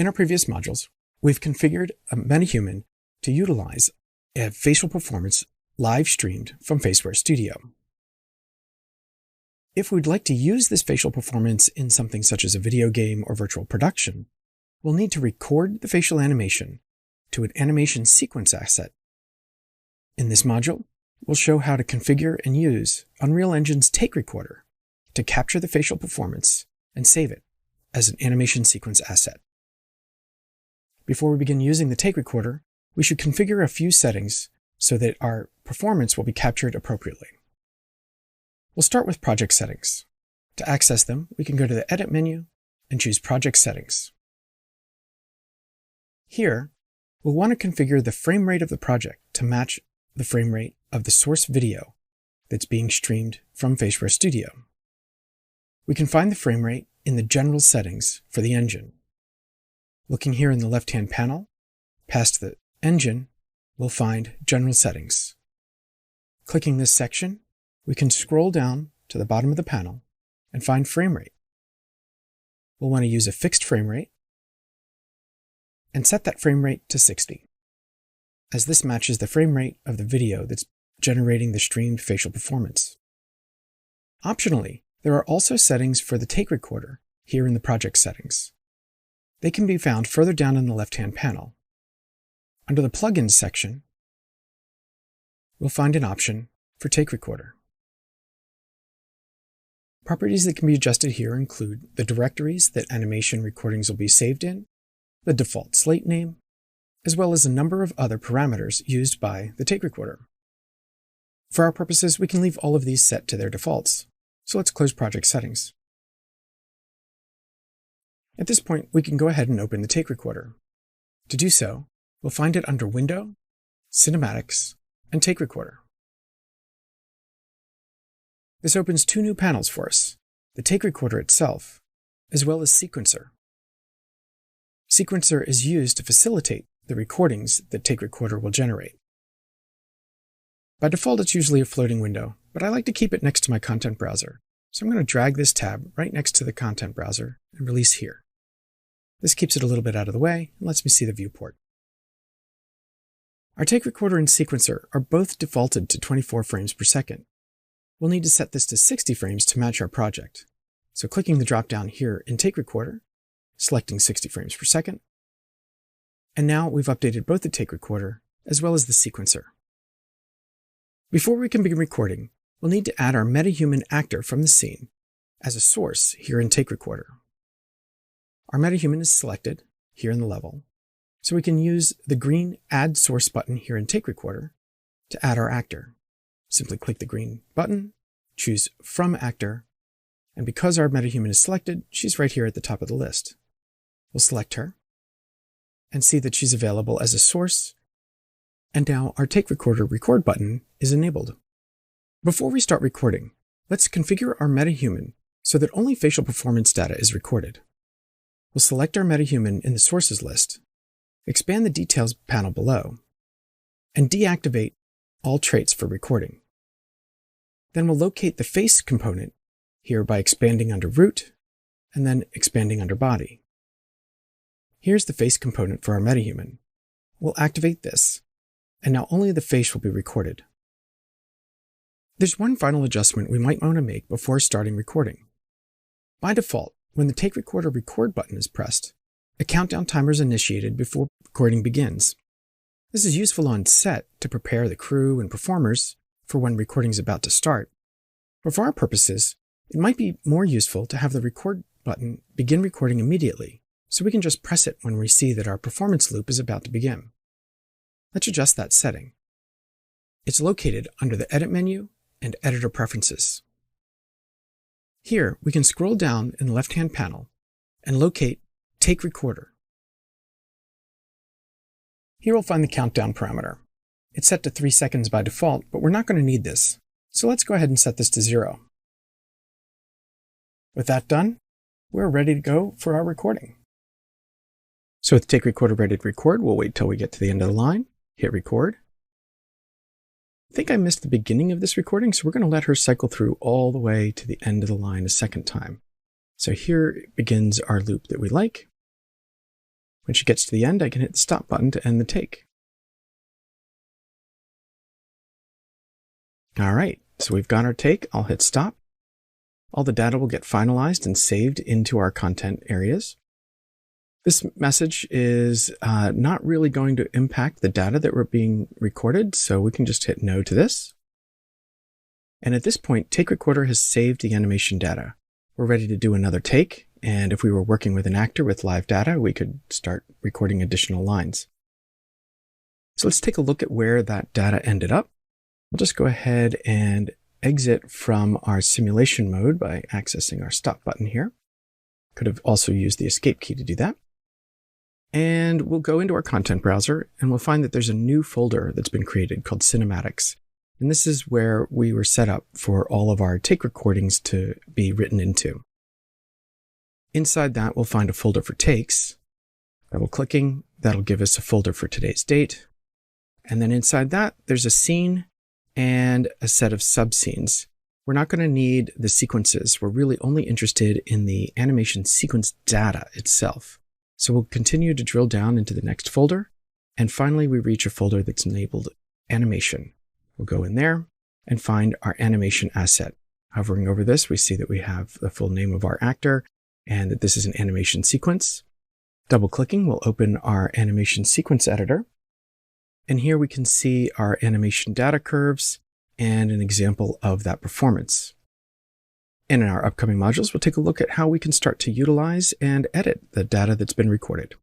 In our previous modules, we've configured a MetaHuman to utilize a facial performance live streamed from Faceware Studio. If we'd like to use this facial performance in something such as a video game or virtual production, we'll need to record the facial animation to an animation sequence asset. In this module, we'll show how to configure and use Unreal Engine's Take Recorder to capture the facial performance and save it as an animation sequence asset. Before we begin using the Take Recorder, we should configure a few settings so that our performance will be captured appropriately. We'll start with project settings. To access them, we can go to the Edit menu and choose Project Settings. Here, we'll want to configure the frame rate of the project to match the frame rate of the source video that's being streamed from Faceware Studio. We can find the frame rate in the General Settings for the engine. Looking here in the left-hand panel, past the engine, we'll find General Settings. Clicking this section, we can scroll down to the bottom of the panel and find frame rate. We'll want to use a fixed frame rate and set that frame rate to 60, as this matches the frame rate of the video that's generating the streamed facial performance. Optionally, there are also settings for the Take Recorder here in the Project Settings. They can be found further down in the left-hand panel. Under the Plugins section, we'll find an option for Take Recorder. Properties that can be adjusted here include the directories that animation recordings will be saved in, the default slate name, as well as a number of other parameters used by the Take Recorder. For our purposes, we can leave all of these set to their defaults, so let's close Project Settings. At this point, we can go ahead and open the Take Recorder. To do so, we'll find it under Window, Cinematics, and Take Recorder. This opens two new panels for us, the Take Recorder itself, as well as Sequencer. Sequencer is used to facilitate the recordings that Take Recorder will generate. By default, it's usually a floating window, but I like to keep it next to my content browser, so I'm going to drag this tab right next to the content browser and release here. This keeps it a little bit out of the way and lets me see the viewport. Our Take Recorder and Sequencer are both defaulted to 24 frames per second. We'll need to set this to 60 frames to match our project. So clicking the drop-down here in Take Recorder, selecting 60 frames per second, and now we've updated both the Take Recorder as well as the Sequencer. Before we can begin recording, we'll need to add our MetaHuman actor from the scene as a source here in Take Recorder. Our MetaHuman is selected here in the level, so we can use the green Add Source button here in Take Recorder to add our actor. Simply click the green button, choose From Actor, and because our MetaHuman is selected, she's right here at the top of the list. We'll select her and see that she's available as a source, and now our Take Recorder Record button is enabled. Before we start recording, let's configure our MetaHuman so that only facial performance data is recorded. We'll select our MetaHuman in the Sources list, expand the Details panel below, and deactivate all traits for recording. Then we'll locate the Face component here by expanding under Root, and then expanding under Body. Here's the Face component for our MetaHuman. We'll activate this, and now only the face will be recorded. There's one final adjustment we might want to make before starting recording. By default, when the Take Recorder Record button is pressed, a countdown timer is initiated before recording begins. This is useful on set to prepare the crew and performers for when recording is about to start. But for our purposes, it might be more useful to have the Record button begin recording immediately, so we can just press it when we see that our performance loop is about to begin. Let's adjust that setting. It's located under the Edit menu and Editor Preferences. Here, we can scroll down in the left-hand panel and locate Take Recorder. Here we'll find the countdown parameter. It's set to 3 seconds by default, but we're not going to need this, so let's go ahead and set this to 0. With that done, we're ready to go for our recording. So with Take Recorder ready to record, we'll wait till we get to the end of the line, hit record. I think I missed the beginning of this recording, so we're going to let her cycle through all the way to the end of the line a second time. So here begins our loop that we like. When she gets to the end, I can hit the stop button to end the take. All right, so we've got our take. I'll hit stop. All the data will get finalized and saved into our content areas. This message is not really going to impact the data that we're being recorded, so we can just hit no to this. And at this point, Take Recorder has saved the animation data. We're ready to do another take, and if we were working with an actor with live data, we could start recording additional lines. So let's take a look at where that data ended up. We'll just go ahead and exit from our simulation mode by accessing our stop button here. Could have also used the escape key to do that. And we'll go into our content browser, and we'll find that there's a new folder that's been created called Cinematics. And this is where we were set up for all of our take recordings to be written into. Inside that, we'll find a folder for takes. Double-clicking, that'll give us a folder for today's date. And then inside that, there's a scene and a set of sub-scenes. We're not going to need the sequences. We're really only interested in the animation sequence data itself. So we'll continue to drill down into the next folder. And finally, we reach a folder that's labeled Animation. We'll go in there and find our animation asset. Hovering over this, we see that we have the full name of our actor and that this is an animation sequence. Double-clicking will open our animation sequence editor. And here we can see our animation data curves and an example of that performance. And in our upcoming modules, we'll take a look at how we can start to utilize and edit the data that's been recorded.